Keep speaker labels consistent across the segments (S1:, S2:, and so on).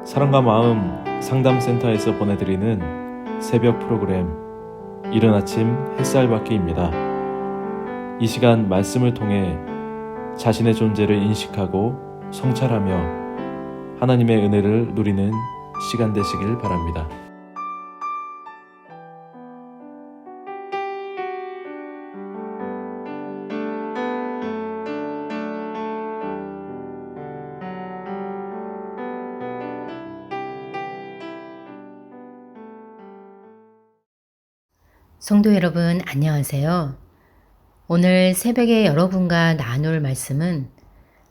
S1: 사랑과 마음 상담센터에서 보내드리는 새벽 프로그램 이른 아침 햇살 받기입니다. 이 시간 말씀을 통해 자신의 존재를 인식하고 성찰하며 하나님의 은혜를 누리는 시간 되시길 바랍니다.
S2: 성도 여러분, 안녕하세요. 오늘 새벽에 여러분과 나눌 말씀은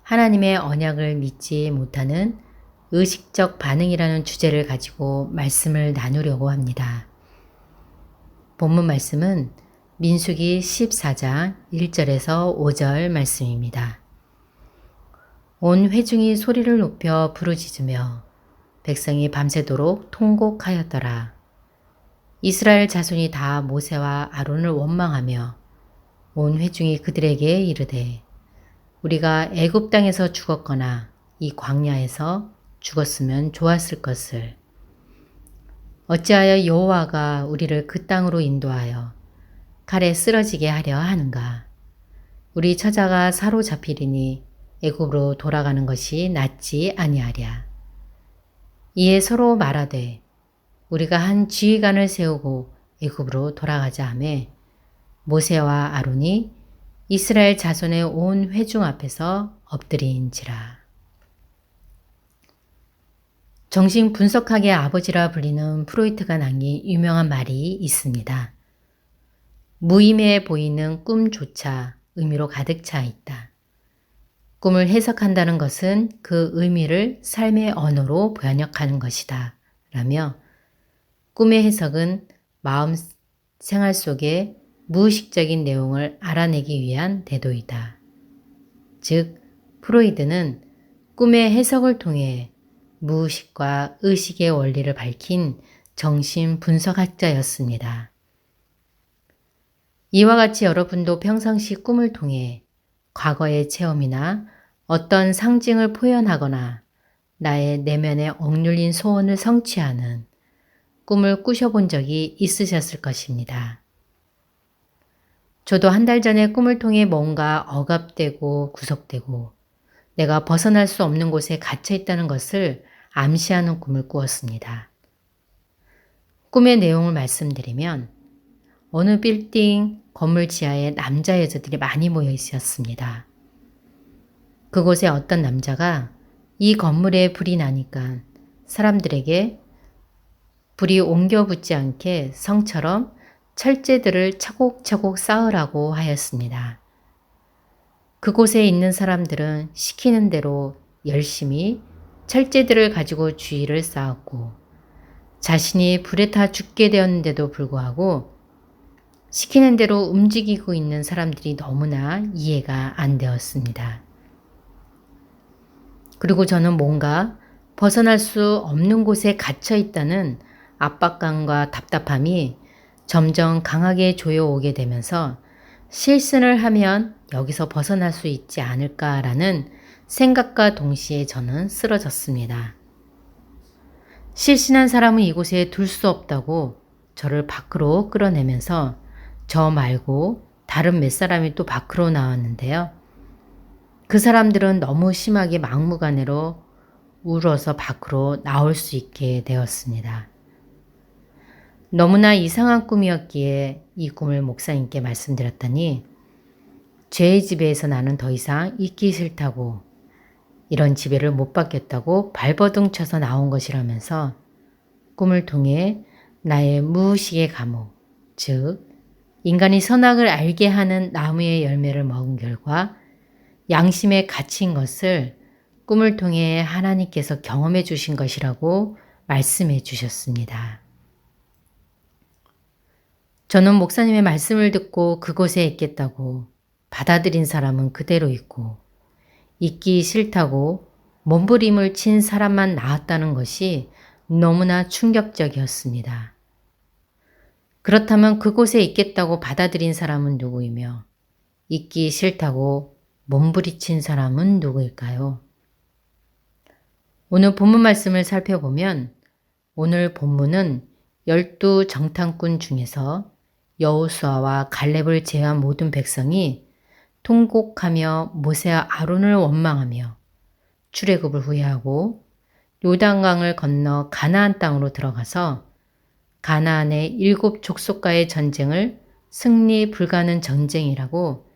S2: 하나님의 언약을 믿지 못하는 의식적 반응이라는 주제를 가지고 말씀을 나누려고 합니다. 본문 말씀은 민수기 14장 1절에서 5절 말씀입니다. 온 회중이 소리를 높여 부르짖으며 백성이 밤새도록 통곡하였더라. 이스라엘 자손이 다 모세와 아론을 원망하며 온 회중이 그들에게 이르되 우리가 애굽 땅에서 죽었거나 이 광야에서 죽었으면 좋았을 것을 어찌하여 여호와가 우리를 그 땅으로 인도하여 칼에 쓰러지게 하려 하는가. 우리 처자가 사로잡히리니 애굽으로 돌아가는 것이 낫지 아니하랴. 이에 서로 말하되 우리가 한 지휘관을 세우고 애굽으로 돌아가자 하매 모세와 아론이 이스라엘 자손의 온 회중 앞에서 엎드린지라. 정신 분석학의 아버지라 불리는 프로이트가 남긴 유명한 말이 있습니다. 무의미해 보이는 꿈조차 의미로 가득 차 있다. 꿈을 해석한다는 것은 그 의미를 삶의 언어로 번역하는 것이다. 라며 꿈의 해석은 마음 생활 속의 무의식적인 내용을 알아내기 위한 대도이다. 즉, 프로이드는 꿈의 해석을 통해 무의식과 의식의 원리를 밝힌 정신 분석학자였습니다. 이와 같이 여러분도 평상시 꿈을 통해 과거의 체험이나 어떤 상징을 표현하거나 나의 내면에 억눌린 소원을 성취하는 꿈을 꾸셔본 적이 있으셨을 것입니다. 저도 한 달 전에 꿈을 통해 뭔가 억압되고 구속되고 내가 벗어날 수 없는 곳에 갇혀 있다는 것을 암시하는 꿈을 꾸었습니다. 꿈의 내용을 말씀드리면 어느 빌딩 건물 지하에 남자 여자들이 많이 모여 있었습니다. 그곳에 어떤 남자가 이 건물에 불이 나니까 사람들에게 불이 옮겨 붙지 않게 성처럼 철제들을 차곡차곡 쌓으라고 하였습니다. 그곳에 있는 사람들은 시키는 대로 열심히 철제들을 가지고 주위를 쌓았고 자신이 불에 타 죽게 되었는데도 불구하고 시키는 대로 움직이고 있는 사람들이 너무나 이해가 안 되었습니다. 그리고 저는 뭔가 벗어날 수 없는 곳에 갇혀 있다는 압박감과 답답함이 점점 강하게 조여오게 되면서 실신을 하면 여기서 벗어날 수 있지 않을까라는 생각과 동시에 저는 쓰러졌습니다. 실신한 사람은 이곳에 둘 수 없다고 저를 밖으로 끌어내면서 저 말고 다른 몇 사람이 또 밖으로 나왔는데요. 그 사람들은 너무 심하게 막무가내로 울어서 밖으로 나올 수 있게 되었습니다. 너무나 이상한 꿈이었기에 이 꿈을 목사님께 말씀드렸더니 죄의 지배에서 나는 더 이상 있기 싫다고 이런 지배를 못 받겠다고 발버둥 쳐서 나온 것이라면서 꿈을 통해 나의 무의식의 감옥, 즉 인간이 선악을 알게 하는 나무의 열매를 먹은 결과 양심에 갇힌 것을 꿈을 통해 하나님께서 경험해 주신 것이라고 말씀해 주셨습니다. 저는 목사님의 말씀을 듣고 그곳에 있겠다고 받아들인 사람은 그대로 있고 있기 싫다고 몸부림을 친 사람만 나왔다는 것이 너무나 충격적이었습니다. 그렇다면 그곳에 있겠다고 받아들인 사람은 누구이며 있기 싫다고 몸부림친 사람은 누구일까요? 오늘 본문 말씀을 살펴보면 오늘 본문은 12 정탐꾼 중에서 여호수아와 갈렙을 제외한 모든 백성이 통곡하며 모세와 아론을 원망하며 출애굽을 후회하고 요단강을 건너 가나안 땅으로 들어가서 가나안의 7 족속과의 전쟁을 승리 불가능 전쟁이라고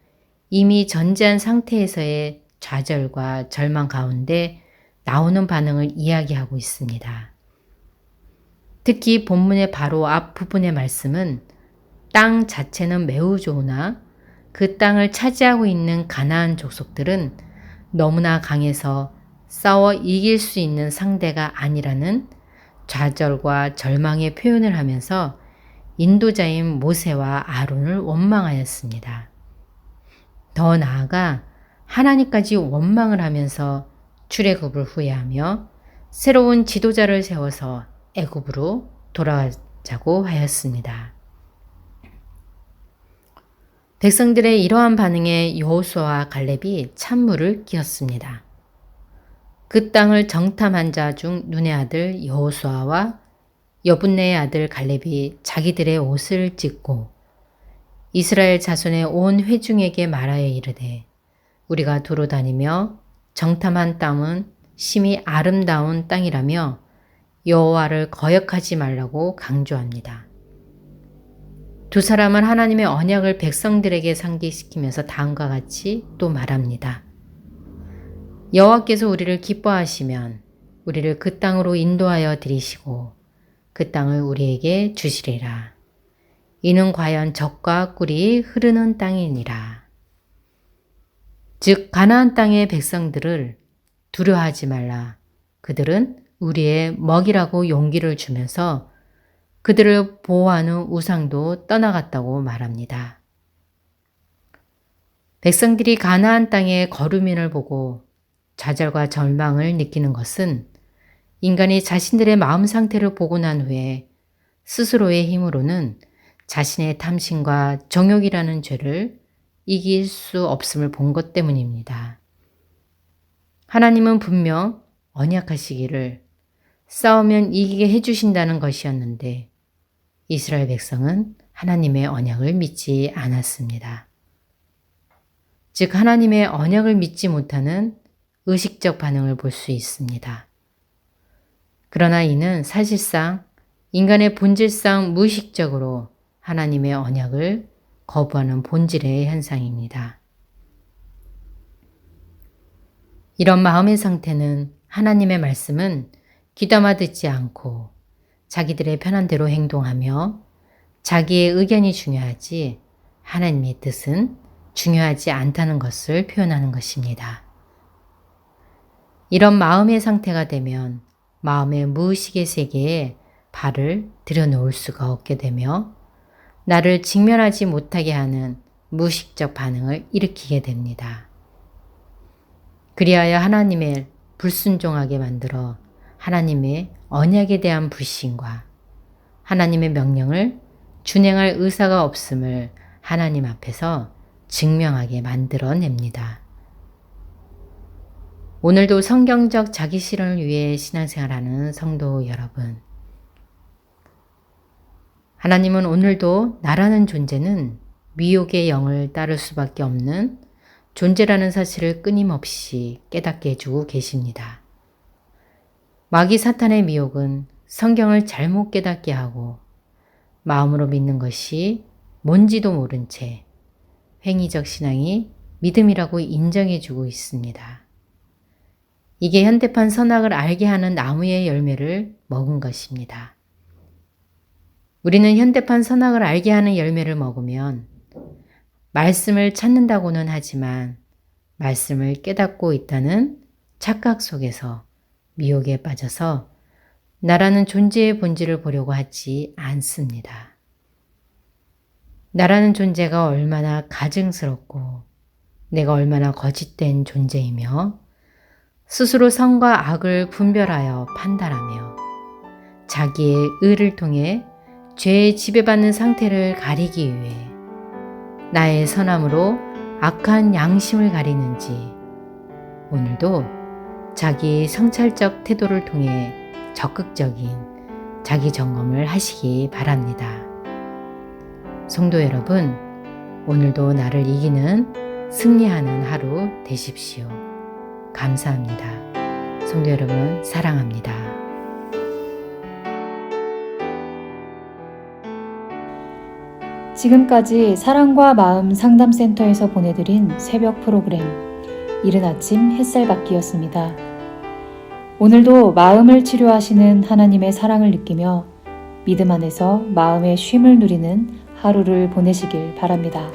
S2: 이미 전제한 상태에서의 좌절과 절망 가운데 나오는 반응을 이야기하고 있습니다. 특히 본문의 바로 앞 부분의 말씀은 땅 자체는 매우 좋으나 그 땅을 차지하고 있는 가나안 족속들은 너무나 강해서 싸워 이길 수 있는 상대가 아니라는 좌절과 절망의 표현을 하면서 인도자인 모세와 아론을 원망하였습니다. 더 나아가 하나님까지 원망을 하면서 출애굽을 후회하며 새로운 지도자를 세워서 애굽으로 돌아가자고 하였습니다. 백성들의 이러한 반응에 여호수아와 갈렙이 찬물을 끼얹습니다. 그 땅을 정탐한 자 중 눈의 아들 여호수아와 여분네의 아들 갈렙이 자기들의 옷을 찢고 이스라엘 자손의 온 회중에게 말하여 이르되 우리가 두루 다니며 정탐한 땅은 심히 아름다운 땅이라며 여호와를 거역하지 말라고 강조합니다. 두 사람은 하나님의 언약을 백성들에게 상기시키면서 다음과 같이 또 말합니다. 여호와께서 우리를 기뻐하시면 우리를 그 땅으로 인도하여 들이시고 그 땅을 우리에게 주시리라. 이는 과연 젖과 꿀이 흐르는 땅이니라. 즉 가나안 땅의 백성들을 두려워하지 말라. 그들은 우리의 먹이라고 용기를 주면서 그들을 보호하는 우상도 떠나갔다고 말합니다. 백성들이 가나안 땅의 거류민을 보고 좌절과 절망을 느끼는 것은 인간이 자신들의 마음 상태를 보고 난 후에 스스로의 힘으로는 자신의 탐심과 정욕이라는 죄를 이길 수 없음을 본 것 때문입니다. 하나님은 분명 언약하시기를 싸우면 이기게 해주신다는 것이었는데 이스라엘 백성은 하나님의 언약을 믿지 않았습니다. 즉 하나님의 언약을 믿지 못하는 의식적 반응을 볼 수 있습니다. 그러나 이는 사실상 인간의 본질상 무의식적으로 하나님의 언약을 거부하는 본질의 현상입니다. 이런 마음의 상태는 하나님의 말씀은 귀담아 듣지 않고 자기들의 편한 대로 행동하며 자기의 의견이 중요하지 하나님의 뜻은 중요하지 않다는 것을 표현하는 것입니다. 이런 마음의 상태가 되면 마음의 무의식의 세계에 발을 들여놓을 수가 없게 되며 나를 직면하지 못하게 하는 무의식적 반응을 일으키게 됩니다. 그리하여 하나님의 불순종하게 만들어 하나님의 언약에 대한 불신과 하나님의 명령을 준행할 의사가 없음을 하나님 앞에서 증명하게 만들어냅니다. 오늘도 성경적 자기 실현을 위해 신앙생활하는 성도 여러분, 하나님은 오늘도 나라는 존재는 미혹의 영을 따를 수밖에 없는 존재라는 사실을 끊임없이 깨닫게 해주고 계십니다. 마귀 사탄의 미혹은 성경을 잘못 깨닫게 하고 마음으로 믿는 것이 뭔지도 모른 채 행위적 신앙이 믿음이라고 인정해주고 있습니다. 이게 현대판 선악을 알게 하는 나무의 열매를 먹은 것입니다. 우리는 현대판 선악을 알게 하는 열매를 먹으면 말씀을 찾는다고는 하지만 말씀을 깨닫고 있다는 착각 속에서 미혹에 빠져서 나라는 존재의 본질을 보려고 하지 않습니다. 나라는 존재가 얼마나 가증스럽고 내가 얼마나 거짓된 존재이며 스스로 선과 악을 분별하여 판단하며 자기의 의를 통해 죄에 지배받는 상태를 가리기 위해 나의 선함으로 악한 양심을 가리는지 오늘도 자기 성찰적 태도를 통해 적극적인 자기 점검을 하시기 바랍니다. 성도 여러분, 오늘도 나를 이기는 승리하는 하루 되십시오. 감사합니다. 성도 여러분, 사랑합니다.
S3: 지금까지 사랑과 마음 상담센터에서 보내드린 새벽 프로그램 이른 아침 햇살받기였습니다. 오늘도 마음을 치료하시는 하나님의 사랑을 느끼며 믿음 안에서 마음의 쉼을 누리는 하루를 보내시길 바랍니다.